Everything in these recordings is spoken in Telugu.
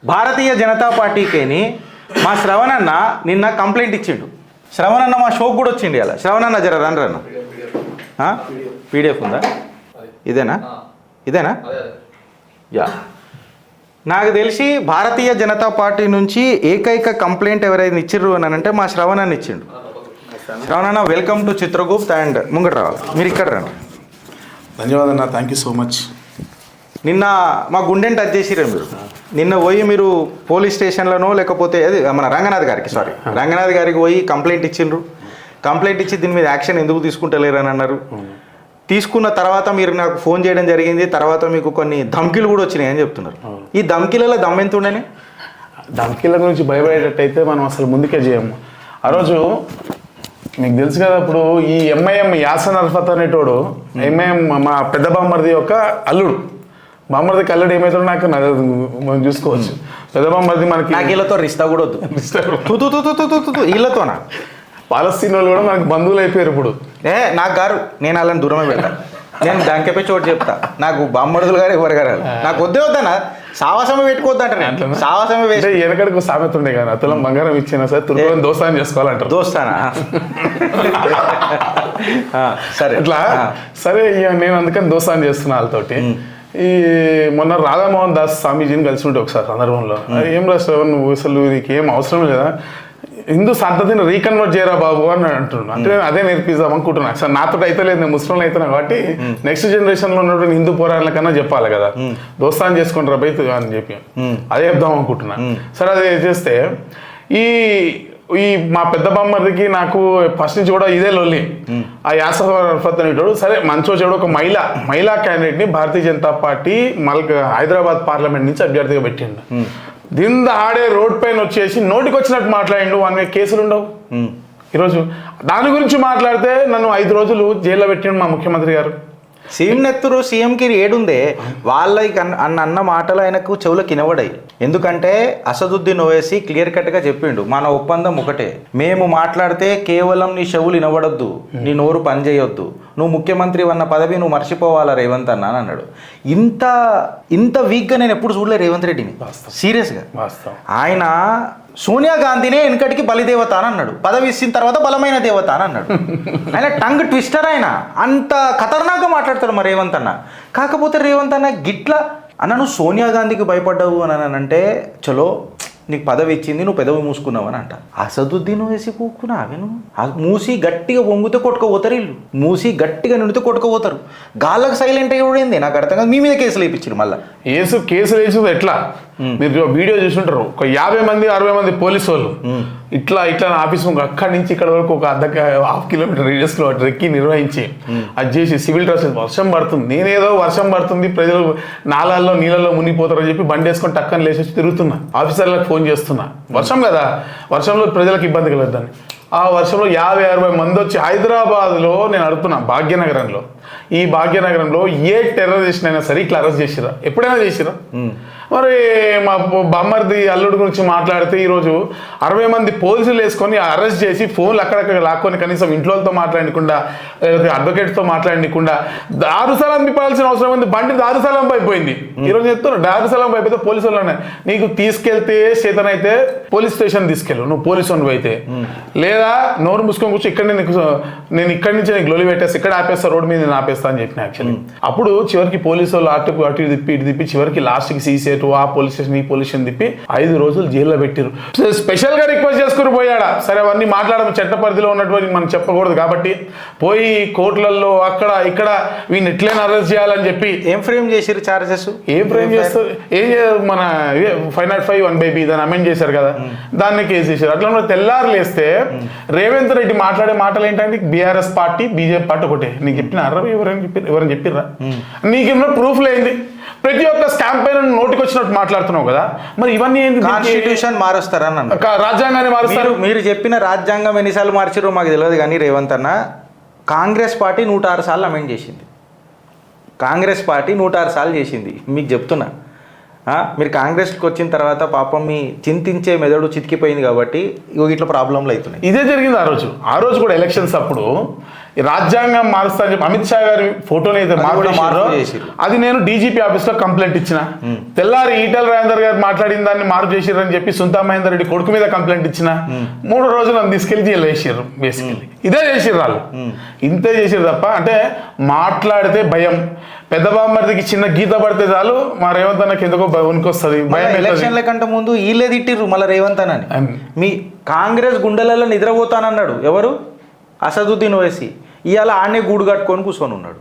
భారతీయ జనతా పార్టీకేని మా శ్రవణన్న నిన్న కంప్లైంట్ ఇచ్చిండు. శ్రవణన్న మా షోకు కూడా వచ్చిండు ఇలా. శ్రవణన్న జర రన్న పీడిఎఫ్ ఉందా? ఇదేనా ఇదేనా? యా, నాకు తెలిసి భారతీయ జనతా పార్టీ నుంచి ఏకైక కంప్లైంట్ ఎవరైనా ఇచ్చిర్రు అని అంటే మా శ్రవణన్న ఇచ్చిండు. శ్రవణన్న వెల్కమ్ టు చిత్రగుప్త్ అండ్ ముంగట రావాలి, మీరు ఇక్కడ రండి. ధన్యవాదాలు అన్న, థ్యాంక్ యూ సో మచ్. నిన్న మా గుండెని టచ్ చేసిరే మీరు. నిన్న పోయి మీరు పోలీస్ స్టేషన్లోనో లేకపోతే అది మన రంగనాథ్ గారికి పోయి కంప్లైంట్ ఇచ్చిండ్రు. కంప్లైంట్ ఇచ్చి దీని మీద యాక్షన్ ఎందుకు తీసుకుంటలేరు అని అన్నారు. తీసుకున్న తర్వాత మీరు నాకు ఫోన్ చేయడం జరిగింది. తర్వాత మీకు కొన్ని ధమ్కీలు కూడా వచ్చినాయి అని చెప్తున్నారు. ఈ ధమ్కీలలో దమ్ ఎంత ఉండని? ధమ్కీల గురించి భయపడేటట్టయితే మనం అసలు ముందుకే చేయము. ఆ రోజు మీకు తెలుసు కదా, ఇప్పుడు ఈ ఎంఐఎం యాసన్ అర్ఫత్ అనేటోడు ఎంఐఎం మా పెద్ద బామ్మర్ది యొక్క అల్లుడు. బామ్మర్దికి అల్లుడు ఏమవుతాడో నాకు మనం చూసుకోవచ్చు. పెద్ద బామ్మర్ది మనకి వీళ్ళతో రిస్తా కూడా వద్దు, వీళ్ళతోనా? పాలస్తీన్ వాళ్ళు కూడా మనకి బంధువులు అయిపోయారు ఇప్పుడు. నాకు గారు, నేను వాళ్ళని దూరమే పెడతా. నేను దానికైపోయి చోటు చెప్తా. నాకు బామ్మడుదులు గారు ఎవరు గారు నాకు వద్దే వద్దనా, సావాసమే పెట్టుకోవద్దంట. నేను సావాసమే వేస్తే వెనకడికి సామెత ఉండే కదా, అతలం బంగారం ఇచ్చినా సరే తుర్కోని దోస్తానం చేసుకోవాలంటారు. దోస్తానా? సరే అట్లా సరే, నేను అందుకని దోస్తానం చేస్తున్నా వాళ్ళతోటి. ఈ మొన్న రాధామోహన్ దాస్ స్వామీజీని కలిసి ఉంటే ఒకసారి సందర్భంలో, ఏం రాస్తావు నువ్వు, అసలు నీకు ఏం అవసరం లేదా, హిందూ సంతతిని రీకన్వర్ట్ చేయరా బాబు అని అంటున్నాను. అంటే నేను అదే నేర్పిద్దాం అనుకుంటున్నాను. సార్ నాతో అయితే లేదు, నేను ముస్లింలు అవుతున్నా కాబట్టి నెక్స్ట్ జనరేషన్ లో ఉన్నటువంటి హిందూ పోరాటాల కన్నా చెప్పాలి కదా, దోస్తానం చేసుకుంటారా బయట అని చెప్పి అదే చెప్దాం అనుకుంటున్నా. సరే అదే చేస్తే ఈ మా పెద్ద బామ్మర్దికి నాకు ఫస్ట్ నుంచి కూడా ఇదే లొల్లి. ఆ యాసర్ అర్ఫత్ అనేటోడు సరే మంచో చెడు ఒక మహిళా క్యాండిడేట్ ని భారతీయ జనతా పార్టీ హైదరాబాద్ పార్లమెంట్ నుంచి అభ్యర్థిగా పెట్టిండు. దింద ఆడే రోడ్ పైన వచ్చేసి నోటికి వచ్చినట్టు మాట్లాడిండు. వాని మీద కేసులు ఉండవు. ఈరోజు దాని గురించి మాట్లాడితే నన్ను 5 రోజులు జైల్లో పెట్టిండు మా ముఖ్యమంత్రి గారు. సీఎం నెత్తురు సీఎంకి ఏడుందే వాళ్ళకి అన్న మాటలు ఆయనకు చెవులకు వినబడాయి. ఎందుకంటే అసదుద్దీన్ ఓవైసీ క్లియర్ కట్గా చెప్పిండు, మన ఒప్పందం ఒకటే, మేము మాట్లాడితే కేవలం నీ చెవులు వినబడొద్దు, నీ నోరు పని చేయొద్దు, నువ్వు ముఖ్యమంత్రి అన్న పదవి నువ్వు మర్చిపోవాలా రేవంత్ అన్న అని అన్నాడు. ఇంత వీక్గా నేను ఎప్పుడు చూడలే రేవంత్ రెడ్డిని. సీరియస్గా ఆయన సోనియా గాంధీనే వెనకటికి బలిదేవత అని అన్నాడు, పదవి ఇచ్చిన తర్వాత బలమైన దేవత అని అన్నాడు. ఆయన టంగ్ ట్విస్టర్, ఆయన అంత ఖతర్నాక్గా మాట్లాడతాడు మా రేవంత్ అన్న. కాకపోతే రేవంత్ అన్న గిట్ల అన్న నువ్వు సోనియా గాంధీకి భయపడ్డావు అని అంటే చలో నీకు పదవి ఇచ్చింది, నువ్వు పెదవి మూసుకున్నావు అని అంట. అసదుద్దీన్ వేసి కూకున్నా అవేను మూసి గట్టిగా వంగితే కొట్టుకోపోతారు, వీళ్ళు మూసి గట్టిగా నిండితే కొట్టుకోపోతారు. గాళ్ళకు సైలెంట్ అయ్యింది. నాకు అర్థం కాదు, మీ మీద కేసులు వేయించారు. మళ్ళీ కేసులు వేసింది ఎట్లా, మీరు వీడియో చూసుంటారు. ఒక 50 మంది 60 మంది పోలీసు వాళ్ళు ఇట్లా ఆఫీస్ అక్కడి నుంచి ఇక్కడ వరకు ఒక ½ కిలోమీటర్ రేడియస్ లో రెక్కి నిర్వహించి అది చేసి సివిల్ డ్రెస్ వర్షం పడుతుంది, నేనేదో వర్షం పడుతుంది ప్రజలు నాళాల్లో నీళ్ళలో మునిగిపోతారని చెప్పి బండి వేసుకొని టక్కని లేచేసి తిరుగుతున్నా, ఆఫీసర్లకు ఫోన్ చేస్తున్నా. వర్షం కదా, వర్షంలో ప్రజలకు ఇబ్బంది కలగద్దని. ఆ వర్షంలో 50-60 మంది వచ్చి హైదరాబాద్లో నేను అడుగుతున్నా, భాగ్యనగరంలో, ఈ భాగ్యనగరంలో ఏ టెర్రరిస్ట్ అయినా సరే ఇట్లా అరెస్ట్ చేసిరా? ఎప్పుడైనా చేసిరా? మరి మా బామ్మర్ది అల్లుడు గురించి మాట్లాడితే ఈరోజు 60 మంది పోలీసులు వేసుకొని అరెస్ట్ చేసి ఫోన్లు అక్కడక్కడ లాక్కొని కనీసం ఇంట్లోతో మాట్లాడకుండా అడ్వకేట్తో మాట్లాడకుండా దారుసలం తిప్పాల్సిన అవసరం ఉంది. బండి దారుసలం అయిపోయింది. ఈరోజు చెప్తున్నా, దారుసలం అయిపోతే పోలీసు వాళ్ళనే నీకు తీసుకెళ్తే చేతనైతే పోలీస్ స్టేషన్ తీసుకెళ్ళు, నువ్వు పోలీసు వాళ్ళు అయితే, లేదా నోరు మూసుకొని కూర్చో ఇక్కడనే నేను ఇక్కడి నుంచి నీకు గొలి పెట్టేసి ఇక్కడ ఆపేస్తా, రోడ్డు మీద నేను ఆపేస్తా అని చెప్పిన. యాక్చువల్లీ అప్పుడు చివరికి పోలీసు వాళ్ళు అటు తిప్పి చివరికి లాస్ట్కి సీసేటు ఆ పోలీస్ స్టేషన్ ఈ పోలీస్ స్టేషన్ తిప్పి 5 రోజులు జైల్లో పెట్టారు. స్పెషల్ గా రిక్వెస్ట్ చేసుకుని పోయాడా. సరే అవన్నీ మాట్లాడడం చట్ట పరిధిలో ఉన్నటువంటి మనం చెప్పకూడదు కాబట్టి పోయి కోర్టులలో అక్కడ ఇక్కడ వీళ్ళు ఎట్లయినా అరెస్ట్ చేయాలని చెప్పి ఏం ఫ్రేమ్ చేసారు చార్జెస్? ఏం ఫ్రేమ్ చేస్తారు, ఏం మన 505(1)(b) దాన్ని అమెండ్ చేశారు కదా, దాన్ని కేసు చేశారు. అట్లా తెల్లారులేస్తే రేవంత్ రెడ్డి మాట్లాడే మాటలు ఏంటంటే బీఆర్ఎస్ పార్టీ బీజేపీ పార్టీ ఒకటే. నీకు చెప్పిన ఎవరైనా చెప్పిర్రా? నీకు ప్రూఫ్ లేంది. ప్రతి ఒక్క స్కామ్ పైన నోటికి వచ్చినట్టు మాట్లాడుతున్నావు కదా, మరి ఇవన్నీ ఏంటి? కాన్స్టిట్యూషన్ మారుస్తారని, రాజ్యాంగాన్ని మారుస్తారు. మీరు చెప్పిన రాజ్యాంగం ఎన్నిసార్లు మార్చారో మాకు తెలియదు కానీ రేవంత్ అన్న, కాంగ్రెస్ పార్టీ 106 సార్లు అమెండ్ చేసింది. కాంగ్రెస్ పార్టీ 106 సార్లు చేసింది. మీకు చెప్తున్నా, మీరు కాంగ్రెస్కి వచ్చిన తర్వాత పాపం మీ చింతించే మెదడు చితికిపోయింది కాబట్టి ఇట్లా ప్రాబ్లంలు అవుతున్నాయి. ఇదే జరిగింది ఆ రోజు కూడా ఎలక్షన్స్ అప్పుడు. ఈ రాజ్యాంగం మారుస్తా అని చెప్పి అమిత్ షా గారి ఫోటోని అయితే మార్పు చేసిర్రు. అది నేను డీజీపీ ఆఫీస్లో కంప్లైంట్ ఇచ్చిన. తెల్లారి ఈటల రాజేందర్ గారు మాట్లాడిన దాన్ని మార్పు చేసిర్రు అని చెప్పి సుంతా మహేందర్ రెడ్డి కొడుకు మీద కంప్లైంట్ ఇచ్చిన. 3 రోజులు నన్ను తీసుకెళ్లి జైలు వేసిర్రు. బేసికల్లీ ఇదే చేసిర్రు వాళ్ళు, ఇంతే చేసిర్రు తప్ప అంటే మాట్లాడితే భయం. పెద్ద బామ్మర్దికి చిన్న గీత పడితే చాలు మా రేవంత్ అన్నకి ఎందుకో వణుకొస్తుంది, భయం. ఎలక్షన్ల కంటే ముందు వీళ్ళే తిట్టిర్రు మళ్ళీ రేవంత్ అని. మీ కాంగ్రెస్ గుండెలలో నిద్రపోతానన్నాడు ఎవరు? అసదుద్దీన్ ఓవైసీ. ఇవాళ ఆడనే గూడు కట్టుకొని కూర్చొని ఉన్నాడు.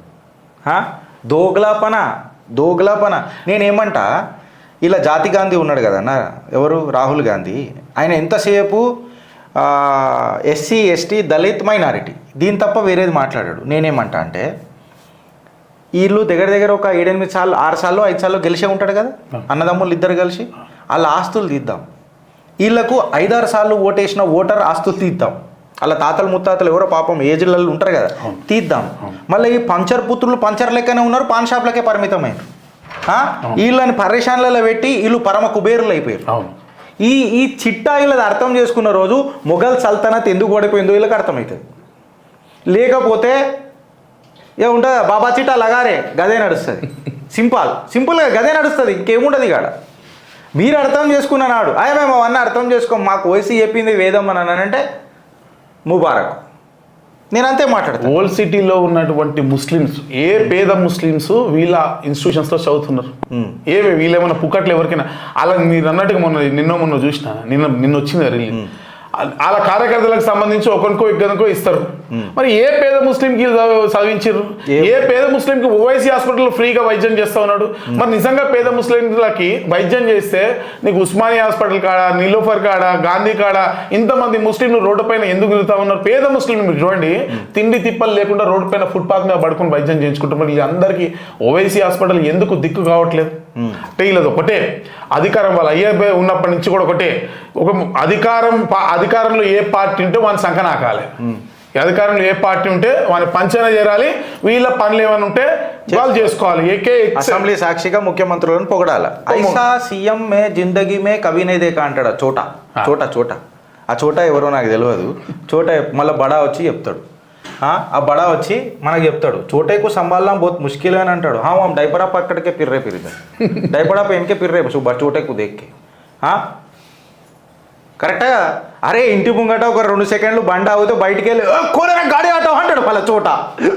దోగ్లాపన. నేనేమంటా, ఇలా జాతి గాంధీ ఉన్నాడు కదన్న, ఎవరు? రాహుల్ గాంధీ. ఆయన ఎంతసేపు ఎస్సీ ఎస్టీ దళిత్ మైనారిటీ దీని తప్ప వేరేది మాట్లాడాడు. నేనేమంటా అంటే వీళ్ళు దగ్గర ఒక 7-8 సార్లు 6 సార్లు 5 సార్లు గెలిచే ఉంటాడు కదా అన్నదమ్ములు ఇద్దరు కలిసి. వాళ్ళ ఆస్తులు తీద్దాం. వీళ్ళకు 5-6 సార్లు ఓటేసిన ఓటర్ ఆస్తులు తీద్దాం. అలా తాతలు ముత్తాతలు ఎవరో పాపం ఏజ్లలో ఉంటారు కదా, తీద్దాం. మళ్ళీ ఈ పంచర్ పుత్రులు పంచర్ లెక్కనే ఉన్నారు, పాన్ షాప్లకే పరిమితమైనారు. వీళ్ళని పరేషాన్లలో పెట్టి వీళ్ళు పరమ కుబేరులు అయిపోయారు. ఈ చిట్టా వీళ్ళది అర్థం చేసుకున్న రోజు మొఘల్ సల్తనత్ ఎందుకు ఓడిపోయిందో వీళ్ళకి అర్థమవుతుంది. లేకపోతే ఏముంటుంది, బాబా చిట్టా లగారే గదే నడుస్తుంది. సింపుల్గా గదే నడుస్తుంది, ఇంకేముండదు కాడ. మీరు అర్థం చేసుకున్న నాడు మేము అవన్నీ అర్థం చేసుకోం, మాకు ఓసీ చెప్పింది వేదం అని అంటే ముబారక్. నేను అంతే మాట్లాడతాను. ఓల్డ్ సిటీలో ఉన్నటువంటి ముస్లిమ్స్, ఏ పేద ముస్లిమ్స్ వీళ్ళ ఇన్స్టిట్యూషన్స్లో చదువుతున్నారు. వీళ్ళేమన్నా పుక్కట్లు ఎవరికైనా అలా మీరు అన్నట్టుగా మొన్న చూసిన నిన్న వచ్చింది రిలీజ్. వాళ్ళ కార్యకర్తలకు సంబంధించి ఒకరికో ఇద్దరికో ఇస్తారు. మరి ఏ పేద ముస్లింకి చదివించారు? ఏ పేద ముస్లింకి ఓవైసీ హాస్పిటల్లో ఫ్రీగా వైద్యం చేస్తా ఉన్నాడు? మరి నిజంగా పేద ముస్లింలకి వైద్యం చేస్తే నీకు ఉస్మానియా హాస్పిటల్ కాడ, నీలోఫర్ కాడ, గాంధీ కాడ ఇంతమంది ముస్లింలు రోడ్డు పైన ఎందుకు తిరుగుతా ఉన్నారు? పేద ముస్లింలు మీరు చూడండి, తిండి తిప్పలు లేకుండా రోడ్డు పైన ఫుట్పాత్ మీద పడుకుని వైద్యం చేయించుకుంటున్నారు. వీళ్ళందరికీ ఓవైసీ హాస్పిటల్ ఎందుకు దిక్కు కావట్లేదు? అంటే వీళ్ళది ఒకటే అధికారం. వాళ్ళు అయ్యే ఉన్నప్పటి నుంచి కూడా ఒకటే, ఒక అధికారంలో ఏ పార్టీ ఉంటే వాని సంఖ నాకాలి, అధికారంలో ఏ పార్టీ ఉంటే వాని పంచన చేరాలి, వీళ్ళ పనులు ఏమైనా ఉంటే వాళ్ళు చేసుకోవాలి. అసెంబ్లీ సాక్షిగా ముఖ్యమంత్రులను పొగడాల. ఐసా సీఎం మే జిందగీ మే కవి నే దేకా అంటాడు. చోట ఆ చోట ఎవరో నాకు తెలియదు. చోట మళ్ళీ బడా వచ్చి చెప్తాడు. ఆ బడా వచ్చి మనకు చెప్తాడు, చోటేకు సంభాలనా బహుత్ ముష్కిల్ అని అంటాడు. हम डायपर आप पकड़ के फिर रहे डायपर आप पहन के फिर रहे सुबह चोटे को देख के. కరెక్ట్గా అరే ఇంటి ముంగట ఒక 2 సెకండ్లు బండి ఆగితే బయటికి వెళ్ళి కోరేనా గాడి ఆటో అంటాడు. మళ్ళీ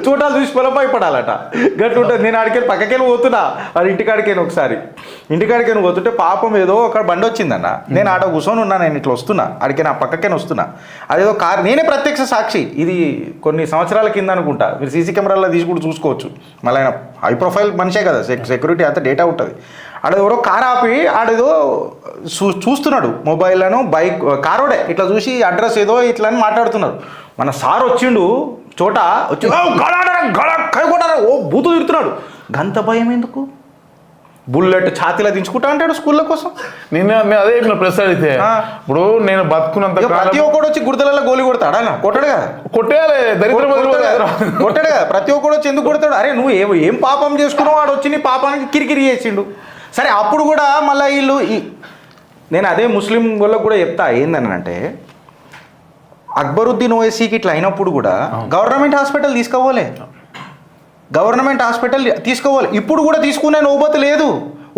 చోటాలు చూసి పొలం భయపడాలట. గట్టు ఉంటుంది. నేను ఆడికెళ్ళి పక్కకెళ్ళి పోతున్నా, అది ఇంటికాడికి పోతుంటే పాపం ఏదో ఒక బండి వచ్చిందన్న. నేను ఆటో కూర్చొని ఉన్నా, నేను ఇట్లా వస్తున్నా, ఆడికి నా పక్కకేనే వస్తున్నా. అదేదో కార్, నేనే ప్రత్యక్ష సాక్షి. ఇది కొన్ని సంవత్సరాల కింద అనుకుంటా. మీరు సీసీ కెమెరాలో తీసి కూడా చూసుకోవచ్చు. మళ్ళీ ఆయన హై ప్రొఫైల్ మనిషే కదా, సెక్యూరిటీ అంతా డేటా ఉంటుంది. ఆడెవరో కార్ ఆపి ఆడేదో చూస్తున్నాడు మొబైల్లను, బైక్ కారోడే ఇట్లా చూసి అడ్రస్ ఏదో ఇట్లా అని మాట్లాడుతున్నారు. మన సార్ వచ్చిండు, చోట వచ్చి ఓ బూతు తిడుతున్నాడు. గంత భయం ఎందుకు? బుల్లెట్ ఛాతీలో దించుకుంటా అంటాడు స్కూళ్ళ కోసం. నేను అదే ప్రెస్ అడిగితే, ఇప్పుడు నేను బతుకున్నంత ప్రతి ఒక్కడు వచ్చి గుర్తలలో గోలి కొడతాడా? కొట్టాడుగా, కొట్టేయాలి. కొట్టాడుగా. ప్రతి ఒక్కడు వచ్చి ఎందుకు కొడతాడు? అరే నువ్వు ఏం పాపం చేసుకున్నావు? వాడు వచ్చి నీ పాపానికి కిరికిరి చేసిండు. సరే అప్పుడు కూడా మళ్ళీ వీళ్ళు నేను అదే ముస్లిం వాళ్ళకు కూడా చెప్తా ఏందనంటే, అక్బరుద్దీన్ ఓవైసీకి ఇట్లా అయినప్పుడు కూడా గవర్నమెంట్ హాస్పిటల్ తీసుకోవాలి. ఇప్పుడు కూడా తీసుకునే నోబత్ లేదు.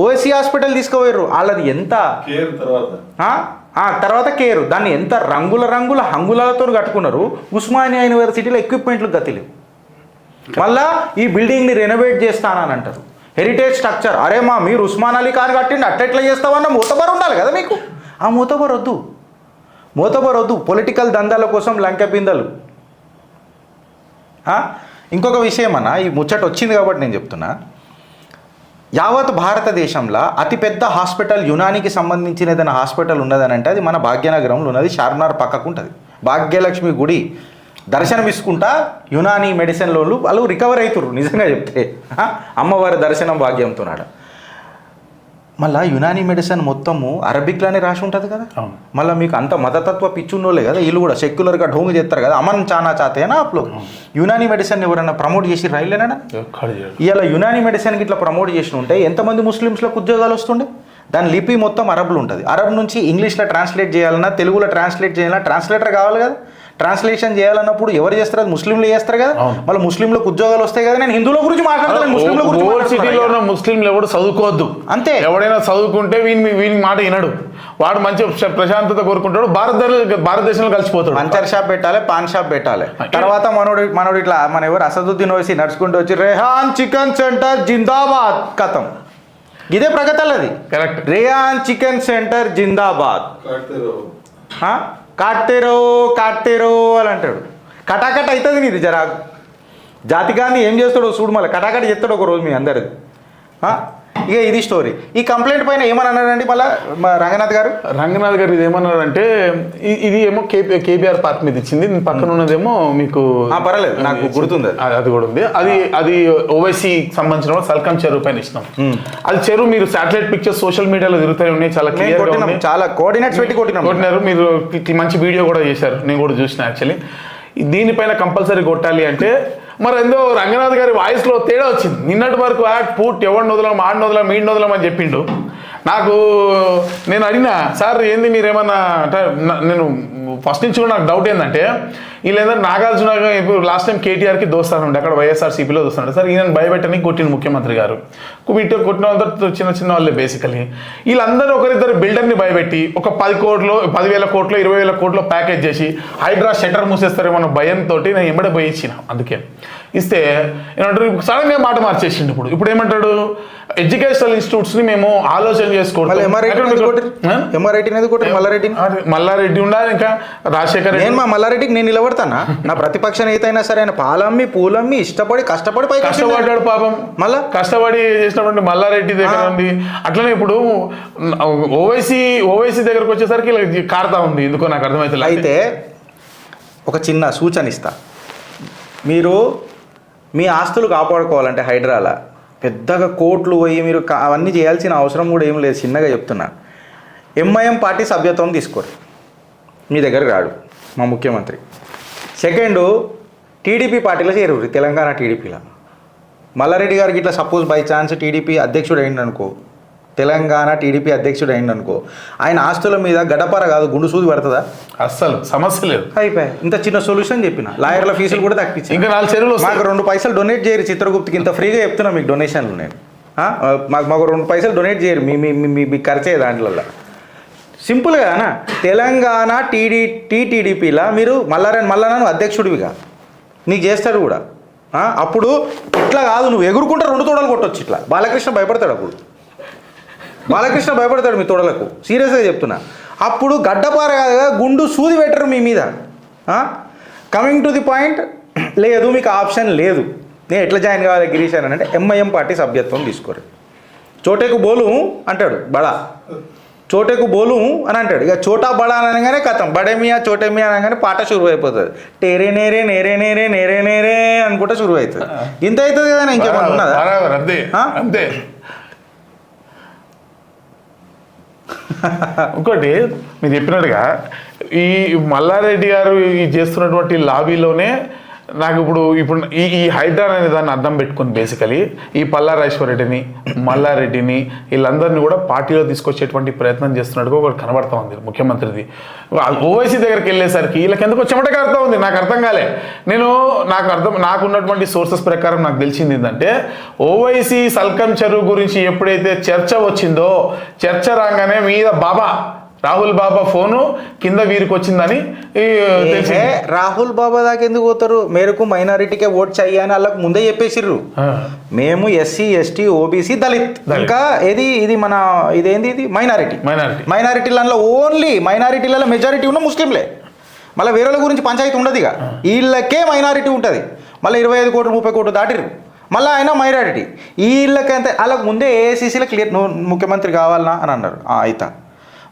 ఓవైసీ హాస్పిటల్ తీసుకుపోయారు. వాళ్ళది ఎంత తర్వాత కేరు, దాన్ని ఎంత రంగుల హంగులతో కట్టుకున్నారు. ఉస్మానియా యూనివర్సిటీలో ఎక్విప్మెంట్లు గతిలేవు. మళ్ళా ఈ బిల్డింగ్ని రెనోవేట్ చేస్తానని అంటారు. Heritage structure. అరే మీరు ఉస్మాన్ అలీ ఖాన్ కట్టిండి, అట్లా చేస్తామన్న మూతబరు ఉండాలి కదా మీకు. ఆ మూతబరు వద్దు. పొలిటికల్ దందాల కోసం లంకె పిందలు. ఇంకొక విషయం అన్న, ఈ ముచ్చట వచ్చింది కాబట్టి నేను చెప్తున్నా. యావత్ భారతదేశంలో అతిపెద్ద హాస్పిటల్ యునానికి సంబంధించిన ఏదైనా హాస్పిటల్ ఉన్నదని అంటే అది మన భాగ్యనగరంలో ఉన్నది. చార్మినార్ పక్కకు ఉంటుంది. భాగ్యలక్ష్మి గుడి దర్శనం ఇసుకుంటా యునానీ మెడిసిన్లో వాళ్ళు రికవర్ అవుతారు. నిజంగా చెప్తే అమ్మవారి దర్శనం భాగ్యంతోనాడు. మళ్ళీ యునానీ మెడిసిన్ మొత్తము అరబిక్లోనే రాసి ఉంటుంది కదా. మళ్ళీ మీకు అంత మతతత్వ పిచ్చున్నోళ్ళే కదా వీళ్ళు కూడా, సెక్యులర్గా ఢోంగు చేస్తారు కదా. అమన్ చానా చాతేనా అప్పుడు యునానీ మెడిసిన్ ఎవరైనా ప్రమోట్ చేసి రైలేనా? ఇవాళ యునానీ మెడిసిన్కి ఇట్లా ప్రమోట్ చేసి ఉంటే ఎంతమంది ముస్లిమ్స్లకు ఉద్యోగాలు వస్తుండే? దాని లిపి మొత్తం అరబ్లో ఉంటుంది. అరబ్ నుంచి ఇంగ్లీష్లో ట్రాన్స్లేట్ చేయాలన్నా, తెలుగులో ట్రాన్స్లేట్ చేయాలన్నా ట్రాన్స్లేటర్ కావాలి కదా. ట్రాన్స్లేషన్ చేయాలన్నప్పుడు ఎవరు చేస్తారు? అది ముస్లింలు చేస్తారు కదా. మళ్ళీ ముస్లింలకు ఉద్యోగాలు వస్తాయి కదా. నేను హిందువుల గురించి మాట్లాడతాను, ముస్లింల గురించి. సిటీలో ఉన్న ముస్లింలు ఎవరు చదువుకోవద్దు అంతే. ఎవడైనా చదువుకుంటే వీని మాట వినడు, వాడు మంచి ప్రశాంతత కోరుకుంటాడు, భారతదేశంలో కలిసిపోతాడు. పంచర్ షాప్ పెట్టాలి, పాన్ షాప్ పెట్టాలి. తర్వాత మనోడు ఇట్లా మన ఎవరు అసదుద్దీన్ ఓవైసీ నడుచుకుంటూ వచ్చి రేహాన్ చికెన్ సెంటర్ జిందాబాద్ కథం. ఇదే ప్రగతలది. కరెక్ట్. రేహాన్ చికెన్ సెంటర్ జిందాబాద్, కాటేరో అని అంటాడు. కటాకట్ అవుతుంది నీది జరా. జాతి గాంధీ ఏం చేస్తాడో చూడు, మళ్ళీ కటాకట్ చెప్తాడు ఒక రోజు మీ అందరిది. ఇక ఇది స్టోరీ. ఈ కంప్లైంట్ పైన ఏమని అన్నారండి మళ్ళీ రంగనాథ్ గారు ఇది ఏమన్నారంటే, ఇది ఏమో కేబీఆర్ పార్క్ మీద ఇచ్చింది, పక్కన ఉన్నదేమో మీకు పర్వాలేదు నాకు గుర్తుంది, అది కూడా ఉంది. అది ఓవైసీ సంబంధించిన సల్కం చెరువు పైన ఇచ్చినాం. అది చెరువు మీరు శాటిలైట్ పిక్చర్స్ సోషల్ మీడియాలో తిరుగుతూ ఉన్నాయి, చాలా క్లియర్, చాలా కోఆర్డినేట్స్ పెట్టి కొట్టినారు. మీరు మంచి వీడియో కూడా చేశారు, నేను కూడా చూసిన. యాక్చువల్లీ దీనిపైన కంపల్సరీ కొట్టాలి అంటే మరి ఎందో రంగనాథ్ గారి వాయిస్లో తేడా వచ్చింది. నిన్నటి వరకు పూట్ ఎవరిని వదలం, ఆడిని వదలం, మీడిని వదలం అని చెప్పిండు. నేను అడిగినా, సార్ ఏంది మీరేమన్నా అంటే, నేను ఫస్ట్ నుంచి కూడా నాకు డౌట్ ఏంటంటే, వీళ్ళు ఏంటంటే నాగార్జున ఇప్పుడు లాస్ట్ టైం కేటీఆర్కి దోస్తాను ఉండే, అక్కడ వైఎస్ఆర్సీపీలో దోస్తాను సార్. ఈయన భయపెట్టని కొట్టిన ముఖ్యమంత్రి గారు, కొట్టిన వాళ్ళతో చిన్న వాళ్ళే బేసికలీ. వీళ్ళందరూ ఒకరిద్దరు బిల్డర్ని భయపెట్టి ఒక 10,000 కోట్లు 20,000 కోట్లు ప్యాకేజ్ చేసి హైడ్రా షట్టర్ మూసేస్తారేమో భయంతో నేను ఎంబడే పోయి ఇచ్చిన. అందుకే ఇస్తే ఏమంటారు, సడన్గా మాట మార్చేసిండు. ఇప్పుడు ఏమంటాడు, ఎడ్యుకేషనల్ ఇన్స్టిట్యూట్స్ని మేము ఆలోచన చేసుకోవడం. మల్లారెడ్డి ఉండాలి, ఇంకా రాజశేఖర్ రెడ్డి. నేను మా మల్లారెడ్డికి నేను నిలబడతానా? నా ప్రతిపక్ష నేత అయినా సరే ఆయన పాలమ్మి పూలమ్మి కష్టపడి కష్టపడ్డాడు పాపం. మళ్ళా కష్టపడి చేసినటువంటి మల్లారెడ్డి దగ్గర ఉంది. అట్లనే ఇప్పుడు ఓవైసీ దగ్గరకు వచ్చేసరికి ఇలా కారుతా ఉంది, ఎందుకో నాకు అర్థమైతే. అయితే ఒక చిన్న సూచన ఇస్తా, మీరు మీ ఆస్తులు కాపాడుకోవాలంటే హైడ్రాలా పెద్దగా కోట్లు పోయి మీరు అవన్నీ చేయాల్సిన అవసరం కూడా ఏం లేదు. చిన్నగా చెప్తున్నా, ఎంఐఎం పార్టీ సభ్యత్వం తీసుకోరు, మీ దగ్గర రాడు మా ముఖ్యమంత్రి. సెకండ్, టీడీపీ పార్టీలో చేరుర్రి, తెలంగాణ టీడీపీలో. మల్లారెడ్డి గారికి ఇట్లా సపోజ్ బై ఛాన్స్ టీడీపీ అధ్యక్షుడు అయిందనుకో, తెలంగాణ టీడీపీ అధ్యక్షుడు అయిందనుకో, ఆయన ఆస్తుల మీద గడపర కాదు గుండు సూది పడుతుందా? అస్సలు సమస్య లేదు. అయిపోయి ఇంత చిన్న సొల్యూషన్ చెప్పిన. లాయర్ల ఫీజులు కూడా తగ్గించి ఇంకా 4 చెరువులు మాకు 2 పైసలు డొనేట్ చేయరు చిత్రగుప్తికి, ఇంత ఫ్రీగా చెప్తున్నా మీకు డొనేషన్లు. నేను మాకు 2 పైసలు డొనేట్ చేయరు మీ ఖర్చే దాంట్లో. సింపుల్గా తెలంగాణ టీడీపీలా మీరు మల్లారాను అధ్యక్షుడివిగా నీకు చేస్తాడు కూడా. అప్పుడు ఇట్లా కాదు, నువ్వు ఎగురుకుంటే 2 తోడలు కొట్టొచ్చు. ఇట్లా బాలకృష్ణ భయపడతాడు, అప్పుడు బాలకృష్ణ భయపడతాడు మీ తోడలకు, సీరియస్గా చెప్తున్నా. అప్పుడు గడ్డపార కాదుగా గుండు సూది పెట్టరు మీ మీద. కమింగ్ టు ది పాయింట్, లేదు మీకు ఆప్షన్ లేదు, నేను ఎట్లా జాయిన్ కావాలి గిరీష్ అని అంటే ఎంఐఎం పార్టీ సభ్యత్వం తీసుకోరు. చోటేకు బోలు అంటాడు బడా, చోటేకు బోలు అని అంటాడు. ఇక చోటా బడా అనగానే కథం, బడేమియా చోటేమియా అనగానే పాట షురువు అయిపోతుంది. టేరే నేరే నేరే నేరే నేరే నేరే అనుకుంటే షురువు అవుతుంది. ఇంత అవుతుంది కదా, ఇంకేమన్నా ఉన్నదా? అంతే. ఇంకోటి మీరు చెప్పినట్టుగా ఈ మల్లారెడ్డి గారు ఈ చేస్తున్నటువంటి లాబీలోనే నాకు ఇప్పుడు ఈ హైడ్రా అనే దాన్ని అర్థం పెట్టుకుని బేసికలీ ఈ పల్లారాజేశ్వరరెడ్డిని మల్లారెడ్డిని వీళ్ళందరినీ కూడా పార్టీలో తీసుకొచ్చేటువంటి ప్రయత్నం చేస్తున్నట్టుగా ఒకటి కనబడతా ఉంది ముఖ్యమంత్రిది. ఓవైసీ దగ్గరికి వెళ్ళేసరికి వీళ్ళకి ఎందుకో చెమటగా అర్థం ఉంది, నాకు అర్థం కాలే. నాకున్నటువంటి సోర్సెస్ ప్రకారం నాకు తెలిసింది ఏంటంటే, ఓవైసీ సల్కం చెరువు గురించి ఎప్పుడైతే చర్చ వచ్చిందో, చర్చ రాగానే మీద రాహుల్ బాబా ఫోను కింద వీరికి వచ్చిందని. రాహుల్ బాబా దాకా ఎందుకు పోతారు? మేరకు మైనారిటీకే ఓట్ చెయ్యని వాళ్ళకు ముందే చెప్పేసిర్రు. మేము ఎస్సీ ఎస్టీ ఓబీసీ దళిత్, ఇంకా ఇది మన ఇదేంది, ఇది మైనారిటీలలో ఓన్లీ మైనారిటీలలో మెజారిటీ ఉన్న ముస్లింలే. మళ్ళీ వేరే గురించి పంచాయతీ ఉండదు, ఇక వీళ్ళకే మైనారిటీ ఉంటుంది. మళ్ళీ 25 కోట్లు 30 కోట్లు దాటిర్రు, మళ్ళీ ఆయన మైనారిటీ. వీళ్ళకంటే వాళ్ళకు ముందే ఏఐసీసీలో క్లియర్, నువ్వు ముఖ్యమంత్రి కావాలన్నా అని అన్నారు. అయితే